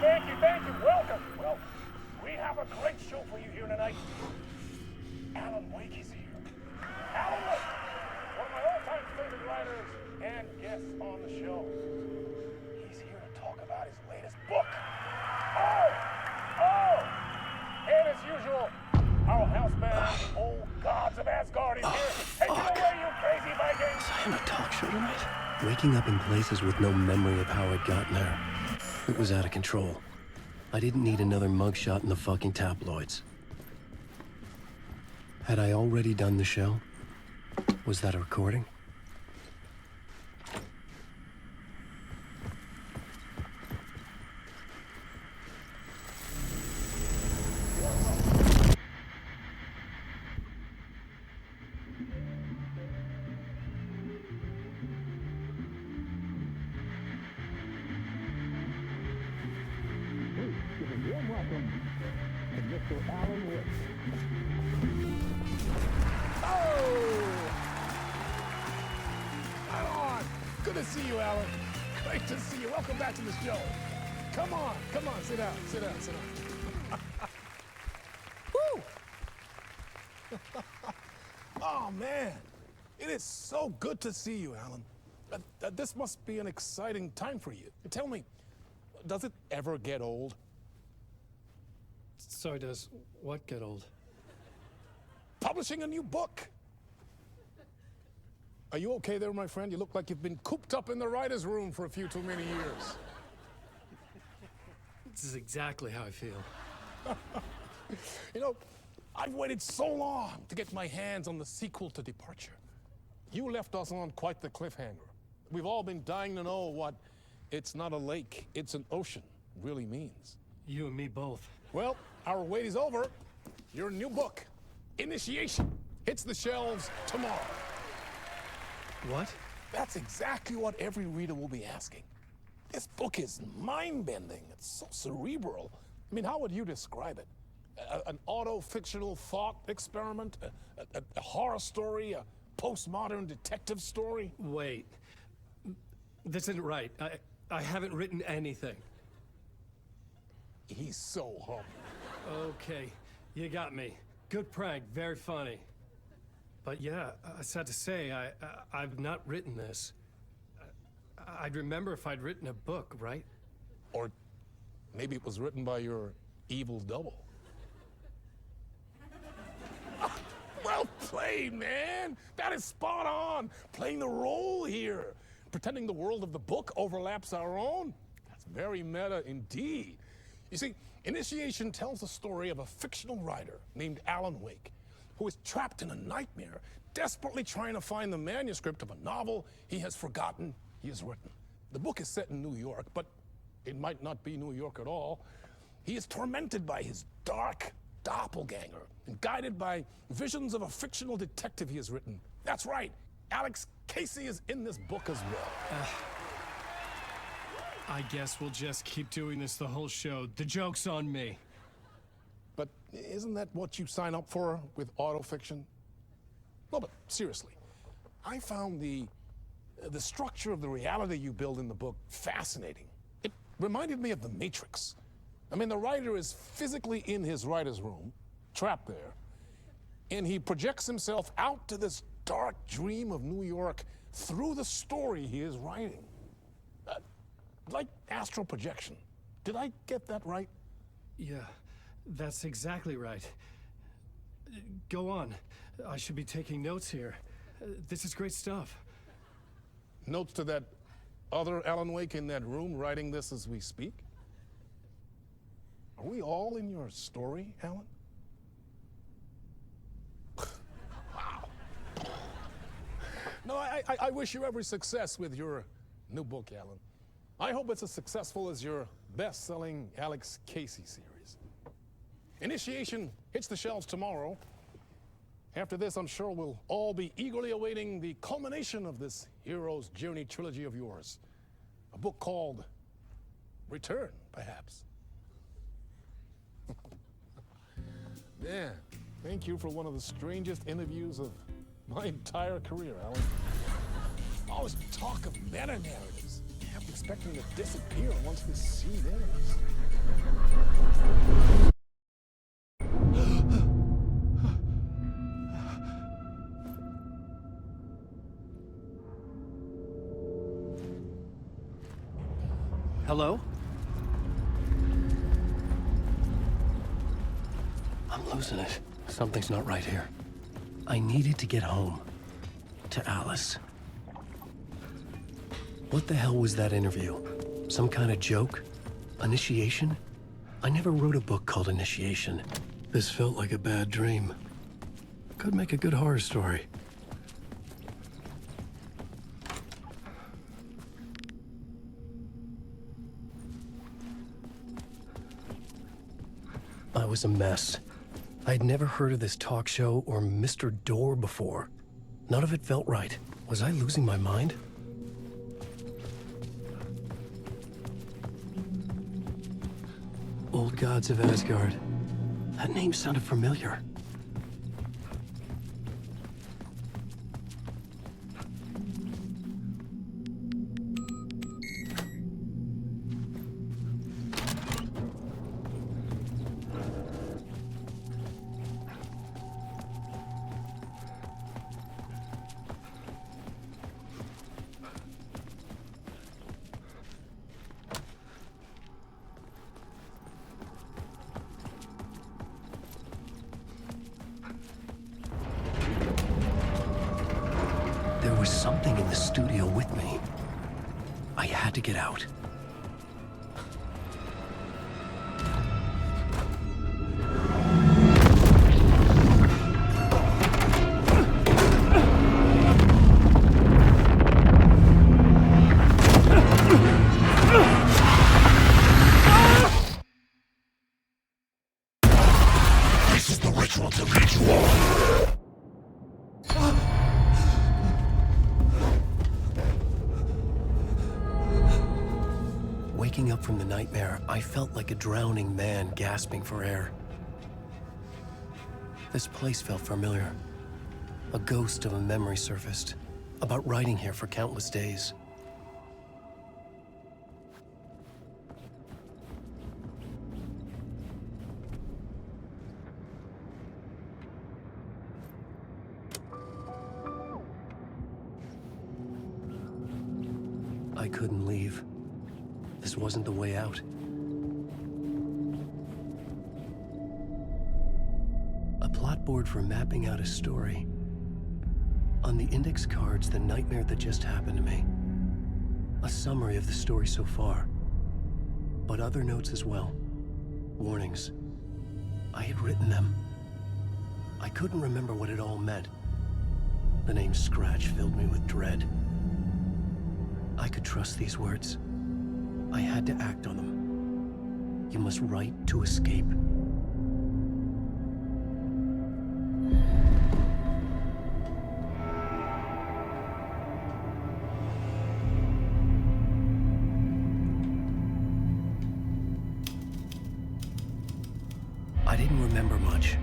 Thank you. Welcome. Well, we have a great show for you here tonight. Alan Wake is here. Alan Wake, one of my all-time favorite writers and guests on the show. He's here to talk about his latest book. And as usual, our house band, the old gods of Asgard, is here. Take it away, you crazy Vikings! Was I on a talk show tonight? Waking up in places with no memory of how I'd gotten there. It was out of control. I didn't need another mugshot in the fucking tabloids. Had I already done the show? Was that a recording? Good to see you, Alan. Great to see you. Welcome back to the show. Come on, sit down. Woo! Oh, man. It is so good to see you, Alan. This must be an exciting time for you. Tell me, does it ever get old? Sorry, does what get old? Publishing a new book. Are you okay there, my friend? You look like you've been cooped up in the writer's room for a few too many years. This is exactly how I feel. You know, I've waited so long to get my hands on the sequel to Departure. You left us on quite the cliffhanger. We've all been dying to know what "it's not a lake, it's an ocean" really means. You and me both. Well, our wait is over. Your new book, Initiation, hits the shelves tomorrow. What? That's exactly what every reader will be asking. This book is mind-bending. It's so cerebral. I mean, how would you describe it? An auto-fictional thought experiment? A horror story? A postmodern detective story? Wait. This isn't right. I haven't written anything. He's so humble. Okay, you got me. Good prank, very funny. But yeah, sad to say, I've not written this. I'd remember if I'd written a book, right? Or maybe it was written by your evil double. Well played, man! That is spot on! Playing the role here. Pretending the world of the book overlaps our own. That's very meta indeed. You see, Initiation tells the story of a fictional writer named Alan Wake, who is trapped in a nightmare, desperately trying to find the manuscript of a novel he has forgotten he has written. The book is set in New York, but it might not be New York at all. He is tormented by his dark doppelganger and guided by visions of a fictional detective he has written. That's right, Alex Casey is in this book as well. I guess we'll just keep doing this the whole show. The joke's on me. But isn't that what you sign up for with autofiction? No, but seriously, I found the structure of the reality you build in the book fascinating. It reminded me of The Matrix. I mean, the writer is physically in his writer's room, trapped there, and he projects himself out to this dark dream of New York through the story he is writing. Like astral projection. Did I get that right? Yeah, that's exactly right. Go on. I should be taking notes here. This is great stuff. Notes to that other Alan Wake in that room writing this as we speak? Are we all in your story, Alan? Wow. No, I wish you every success with your new book, Alan. I hope it's as successful as your best-selling Alex Casey series. Initiation hits the shelves tomorrow. After this, I'm sure we'll all be eagerly awaiting the culmination of this hero's journey trilogy of yours. A book called Return, perhaps. Yeah, thank you for one of the strangest interviews of my entire career, Alan. All this talk of meta-narratives. I kept expecting to disappear once this scene ends. Hello? I'm losing it. Something's not right here. I needed to get home. To Alice. What the hell was that interview? Some kind of joke? Initiation? I never wrote a book called Initiation. This felt like a bad dream. Could make a good horror story. I was a mess. I'd never heard of this talk show or Mr. Door before. None of it felt right. Was I losing my mind? Old Gods of Asgard. That name sounded familiar. There was something in the studio with me. I had to get out. This is the ritual to lead you on. Waking up from the nightmare, I felt like a drowning man gasping for air. This place felt familiar. A ghost of a memory surfaced, about riding here for countless days. I couldn't leave. This wasn't the way out. A plot board for mapping out a story. On the index cards, the nightmare that just happened to me. A summary of the story so far. But other notes as well. Warnings. I had written them. I couldn't remember what it all meant. The name Scratch filled me with dread. I could trust these words. I had to act on them. You must write to escape. I didn't remember much,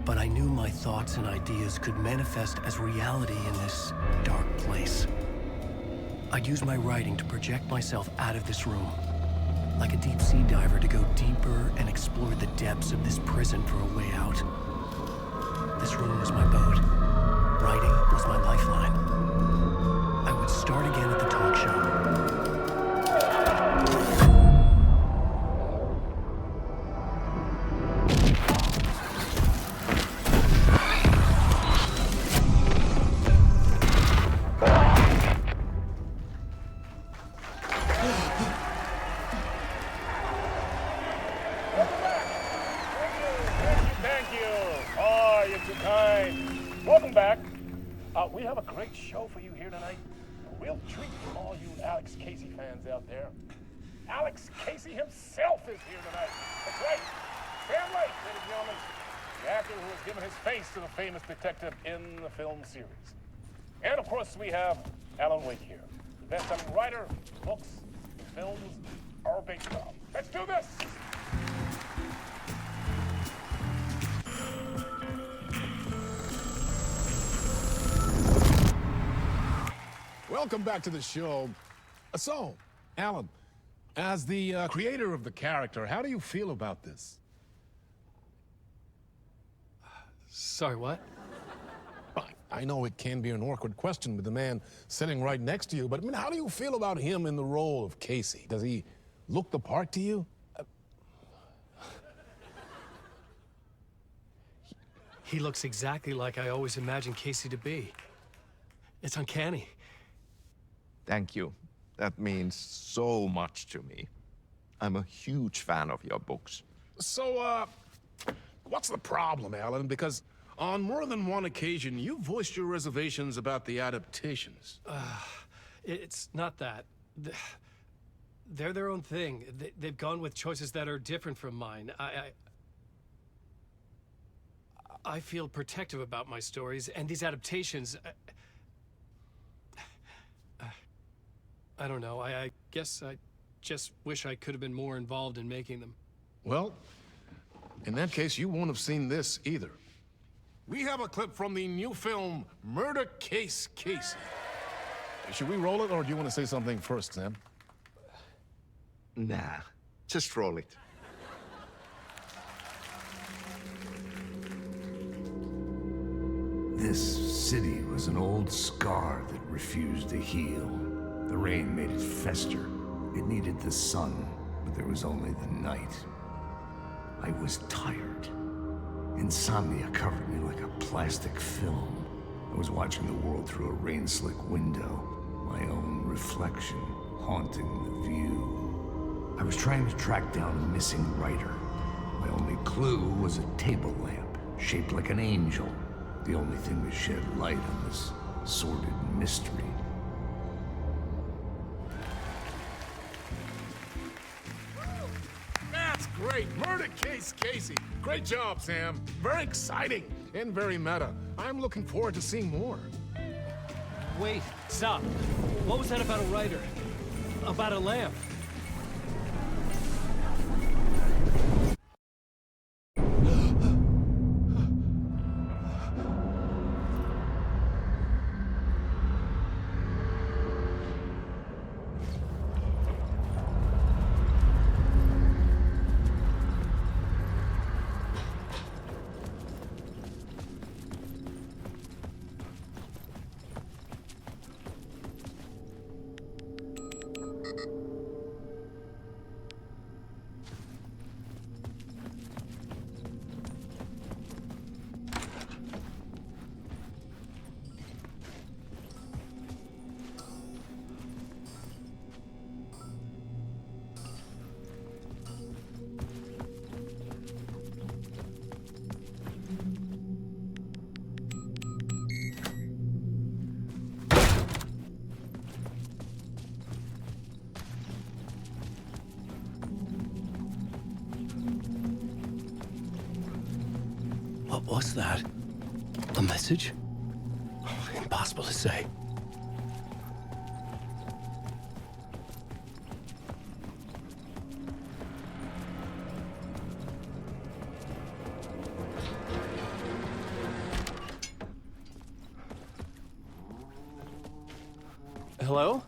but I knew my thoughts and ideas could manifest as reality in this dark place. I'd use my writing to project myself out of this room, like a deep-sea diver to go deeper and explore the depths of this prison for a way out. This room was my boat. Writing was my lifeline. I would start again at the talk show. Welcome back. We have a great show for you here tonight. A real treat for all you Alex Casey fans out there. Alex Casey himself is here tonight. That's right. Sam Lake, ladies and gentlemen, the actor who has given his face to the famous detective in the film series. And of course, we have Alan Wake here, the best-selling writer, books, films, are based on. Let's do this. Welcome back to the show. So, Alan, as the creator of the character, how do you feel about this? Sorry, what? Fine. I know it can be an awkward question with the man sitting right next to you, but I mean, how do you feel about him in the role of Casey? Does he look the part to you? He looks exactly like I always imagined Casey to be. It's uncanny. Thank you. That means so much to me. I'm a huge fan of your books. So, what's the problem, Alan? Because on more than one occasion, you voiced your reservations about the adaptations. It's not that. They're their own thing. They've gone with choices that are different from mine. I feel protective about my stories, and these adaptations... I don't know. I guess I just wish I could have been more involved in making them. Well, in that case, you won't have seen this either. We have a clip from the new film, Murder Case Casey. Should we roll it, or do you want to say something first, Sam? Nah, just roll it. This city was an old scar that refused to heal. The rain made it fester. It needed the sun, but there was only the night. I was tired. Insomnia covered me like a plastic film. I was watching the world through a rain-slick window, my own reflection haunting the view. I was trying to track down a missing writer. My only clue was a table lamp, shaped like an angel. The only thing that shed light on this sordid mystery. That's great! Murder Case Casey! Great job, Sam. Very exciting and very meta. I'm looking forward to seeing more. Wait, stop. What was that about a writer? About a lamp? What was that? A message? Impossible to say. Hello?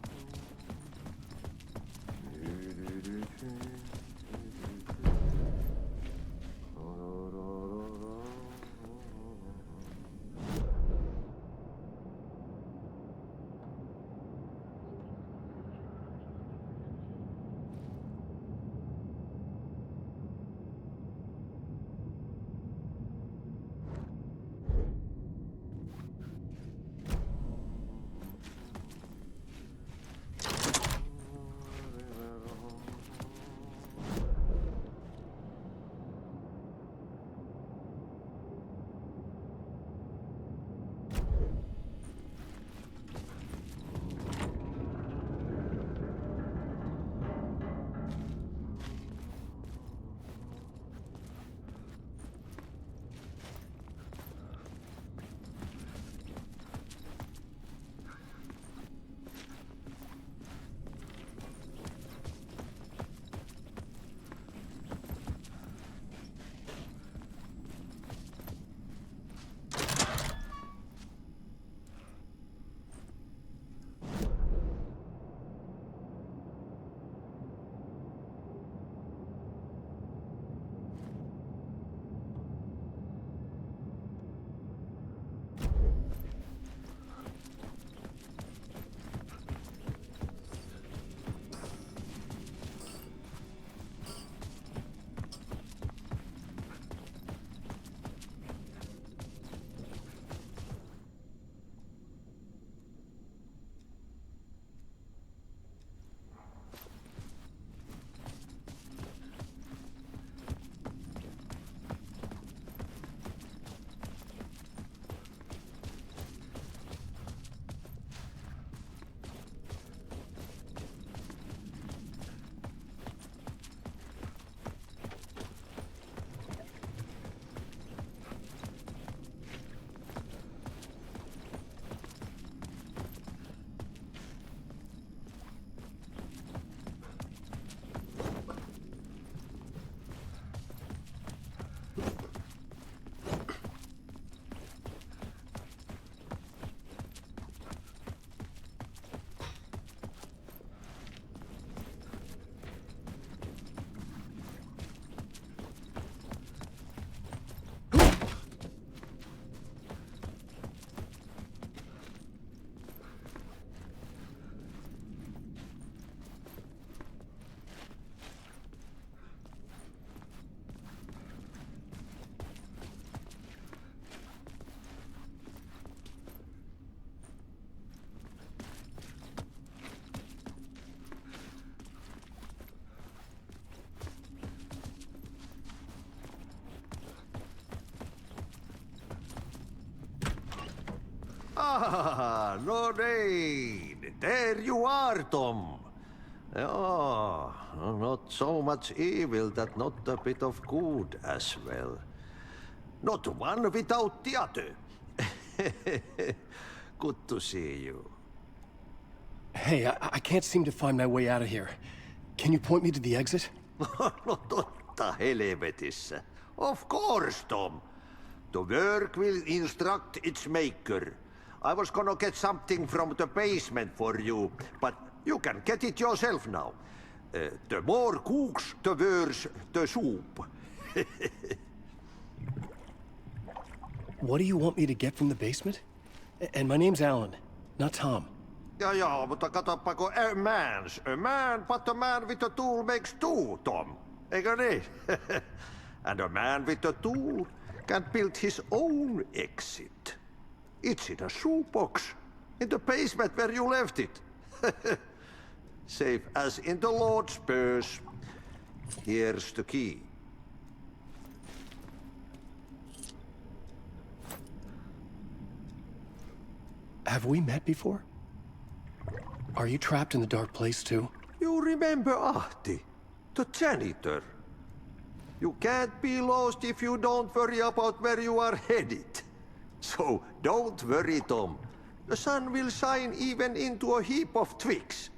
Ah, Lorraine! There you are, Tom. Oh, not so much evil that not a bit of good as well. Not one without the other. Good to see you. Hey, I can't seem to find my way out of here. Can you point me to the exit? No totta helvetissä. Of course, Tom. The work will instruct its maker. I was gonna get something from the basement for you, but you can get it yourself now. The more cooks, the worse the soup. What do you want me to get from the basement? And my name's Alan, not Tom. Ja, mutta katoppa kun a man, but a man with a tool makes two, Tom. Eikö niin? And a man with a tool can build his own exit. It's in a shoebox, in the basement where you left it. Safe as in the Lord's purse. Here's the key. Have we met before? Are you trapped in the dark place too? You remember Ahti, the janitor. You can't be lost if you don't worry about where you are headed. So don't worry, Tom. The sun will shine even into a heap of twigs.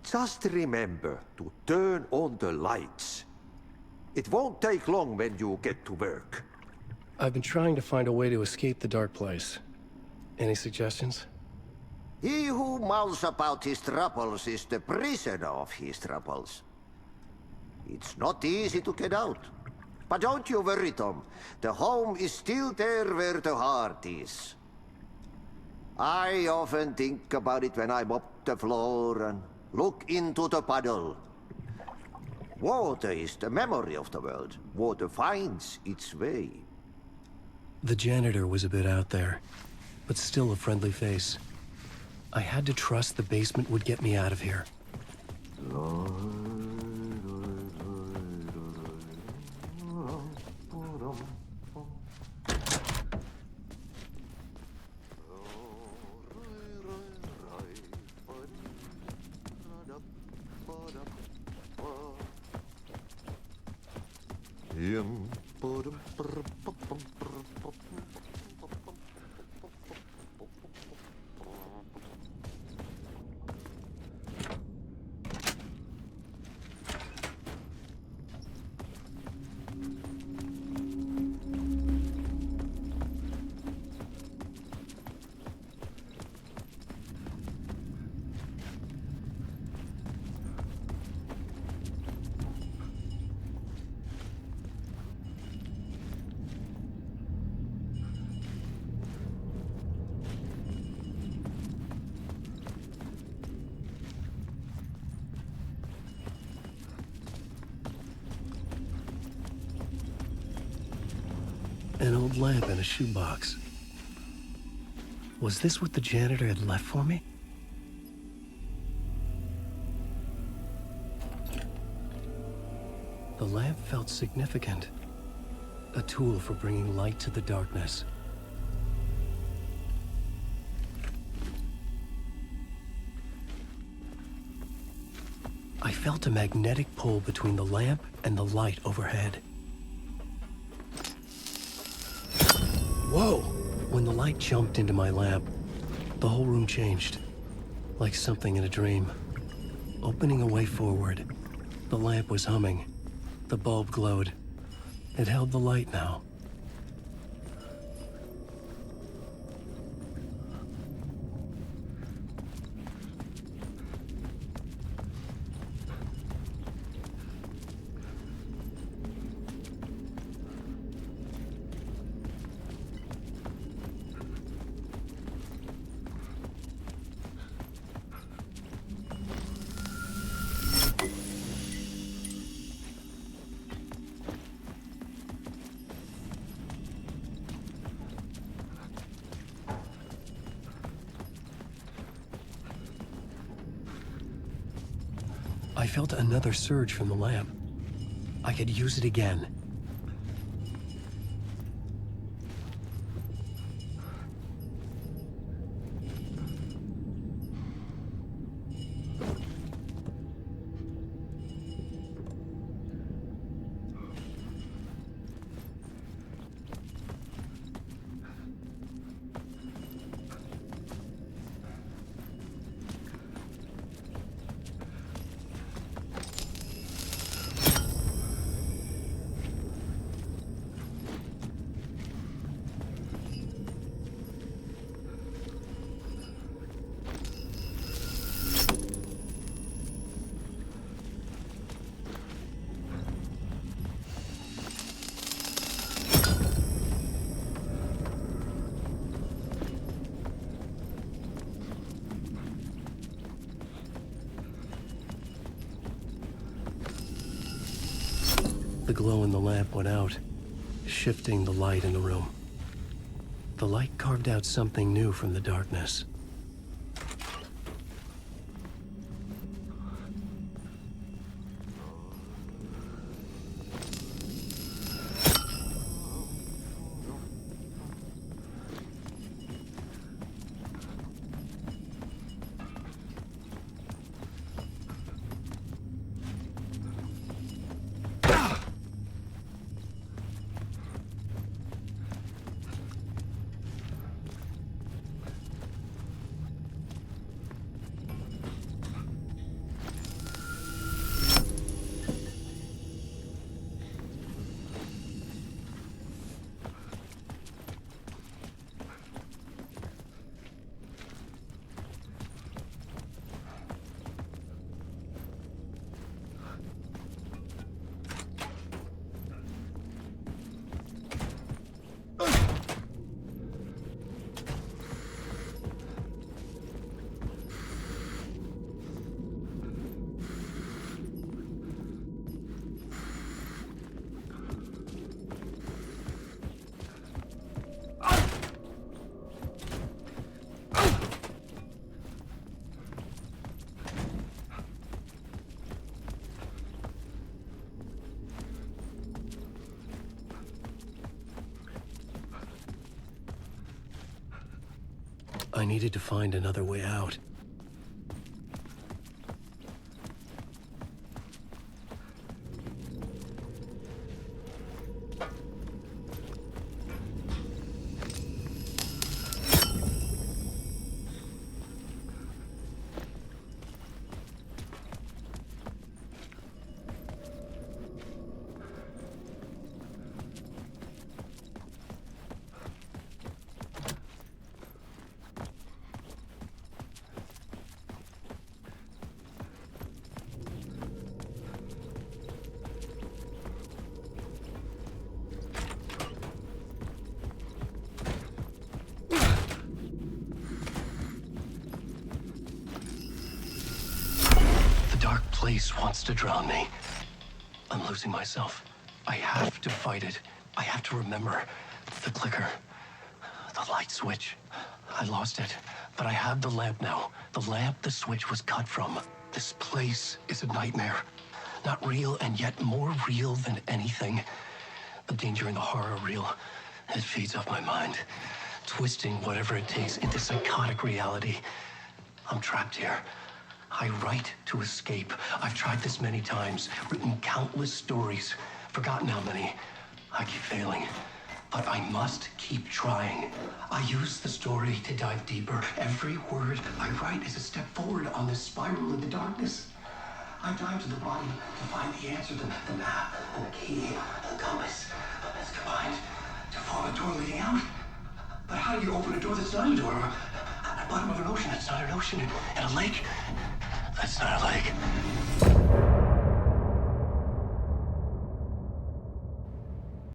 Just remember to turn on the lights. It won't take long when you get to work. I've been trying to find a way to escape the dark place. Any suggestions? He who mouths about his troubles is the prisoner of his troubles. It's not easy to get out. But don't you worry, Tom. The home is still there where the heart is. I often think about it when I mop the floor and look into the puddle. Water is the memory of the world. Water finds its way. The janitor was a bit out there, but still a friendly face. I had to trust the basement would get me out of here. An old lamp in a shoebox. Was this what the janitor had left for me? The lamp felt significant. A tool for bringing light to the darkness. I felt a magnetic pull between the lamp and the light overhead. Whoa! When the light jumped into my lamp, the whole room changed. Like something in a dream. Opening a way forward. The lamp was humming. The bulb glowed. It held the light now. I felt another surge from the lamp. I could use it again. The glow in the lamp went out, shifting the light in the room. The light carved out something new from the darkness. I needed to find another way out. Dark place wants to drown me. I'm losing myself. I have to fight it. I have to remember. The clicker. The light switch. I lost it. But I have the lamp now. The lamp the switch was cut from. This place is a nightmare. Not real, and yet more real than anything. The danger and the horror are real. It feeds off my mind. Twisting whatever it takes into psychotic reality. I'm trapped here. I write to escape. I've tried this many times, written countless stories, forgotten how many. I keep failing, but I must keep trying. I use the story to dive deeper. Every word I write is a step forward on this spiral into darkness. I dive to the bottom to find the answer, the map, and the key, and the compass. It's combined to form a door leading out. But how do you open a door that's not a door? At the bottom of an ocean that's not an ocean, and a lake that's not a lake.